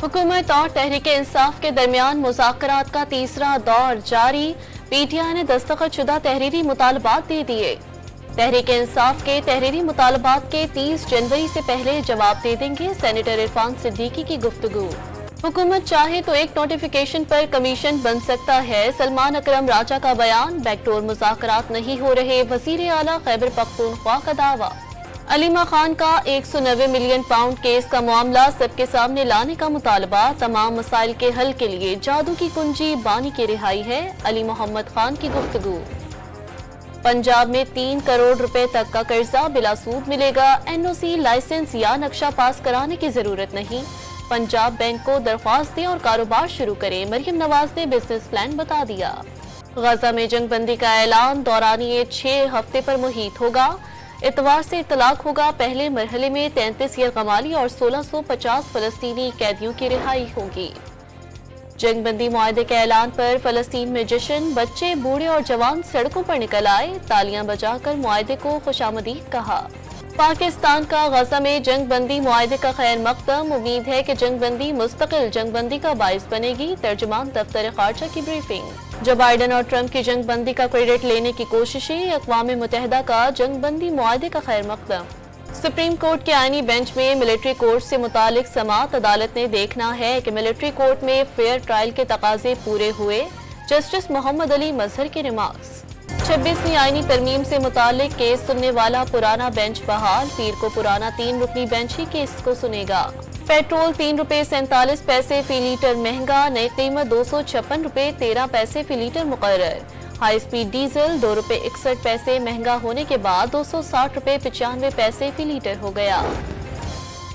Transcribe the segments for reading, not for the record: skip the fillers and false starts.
हुकूमत और तहरीक इंसाफ के दरमियान मुज़ाकरात का तीसरा दौर जारी। पीटीआई ने दस्तखत शुदा तहरीरी मुतालबात दे दिए। तहरीक इंसाफ के तहरीरी मुतालबात के 30 जनवरी से पहले जवाब दे देंगे। सेनेटर इरफान सिद्दीकी की गुफ्तगू। हुकूमत चाहे तो एक नोटिफिकेशन पर कमीशन बन सकता है। सलमान अकरम राजा का बयान। बैकडोर मुज़ाकरात नहीं हो रहे, वज़ीर आला खैबर पख्तूनख्वा का दावा। अलीमा खान का 190 मिलियन पाउंड केस का मामला सबके सामने लाने का मुतालबा। तमाम मसाइल के हल के लिए जादू की कुंजी बानी की रिहाई है। अली मोहम्मद खान की गुफ्तगू। पंजाब में 3 करोड़ रुपए तक का कर्जा बिला सूद मिलेगा। एनओसी, लाइसेंस या नक्शा पास कराने की जरूरत नहीं। पंजाब बैंक को दरख्वास्त दें और कारोबार शुरू करें। मरियम नवाज ने बिजनेस प्लान बता दिया। गजा में जंग बंदी का ऐलान। दौरानिये 6 हफ्ते पर मुहीत होगा। इतवार से इतलाक होगा। पहले मरहले में 33 यरगमाली और 1650 फलस्तीनी कैदियों की रिहाई होगी। जंग बंदी मुआहदे के ऐलान पर फलस्तीन में जश्न। बच्चे, बूढ़े और जवान सड़कों पर निकल आए। तालियां बजाकर मुआहदे को खुशामदीद कहा। पाकिस्तान का गजा में जंग बंदी मुआहदे का खैर मकदम। उम्मीद है कि जंग बंदी मुस्तकिल जंग बंदी का बाइस बनेगी। तर्जुमान दफ्तर खारजा की ब्रीफिंग। जो बाइडन और ट्रंप की जंग बंदी का क्रेडिट लेने की कोशिशें। अक़वाम मुत्तहिदा का जंग बंदी मुआहदे का खैर मकदम। सुप्रीम कोर्ट के आईनी बेंच में मिलिट्री कोर्ट से मुतालिक समाअत। अदालत ने देखना है कि मिलिट्री कोर्ट में फेयर ट्रायल के तकाजे पूरे हुए। जस्टिस मोहम्मद अली मजहर के रिमार्क्स। 26वीं आईनी तरमीम से मुतालिक केस सुनने वाला पुराना बेंच बहाल। पीर को पुराना 3 रुकनी बेंच ही केस को सुनेगा। पेट्रोल 3 रुपए 47 पैसे फी लीटर महंगा। नई कीमत 256 रुपए 13 पैसे फी लीटर मुकर्रर। हाई स्पीड डीजल 2 रुपए 61 पैसे महंगा होने के बाद 260 रुपए 95 पैसे फी लीटर हो गया।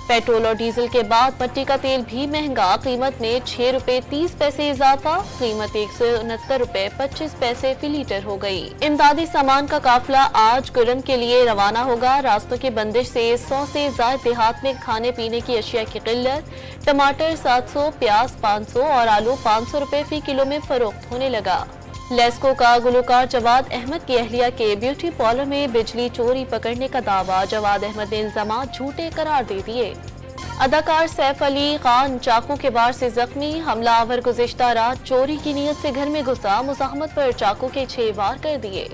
पेट्रोल और डीजल के बाद मट्टी का तेल भी महंगा। कीमत में 6 रुपए 30 पैसे इजाफा। कीमत 169 रुपए 25 पैसे फी लीटर हो गई। इमदादी सामान का काफिला आज गुरम के लिए रवाना होगा। रास्तों की बंदिश से 100 से ज्यादा देहात में खाने पीने की अशिया की किल्लत। टमाटर 700, प्याज 500 और आलू 500 रुपए फी किलो में फरोख्त होने लगा। लेस्को का गुलकार जवाद अहमद की अहलिया के ब्यूटी पार्लर में बिजली चोरी पकड़ने का दावा। जवाद अहमद ने इल्जामात झूठे करार दे दिए। अदाकार सैफ अली खान चाकू के वार से जख्मी। हमलावर गुज़िश्ता रात चोरी की नीयत से घर में घुसा। मुज़ाहमत पर चाकू के 6 वार कर दिए।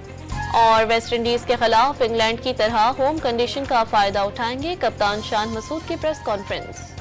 और वेस्ट इंडीज के खिलाफ इंग्लैंड की तरह होम कंडीशन का फायदा उठाएंगे। कप्तान शान मसूद की प्रेस कॉन्फ्रेंस।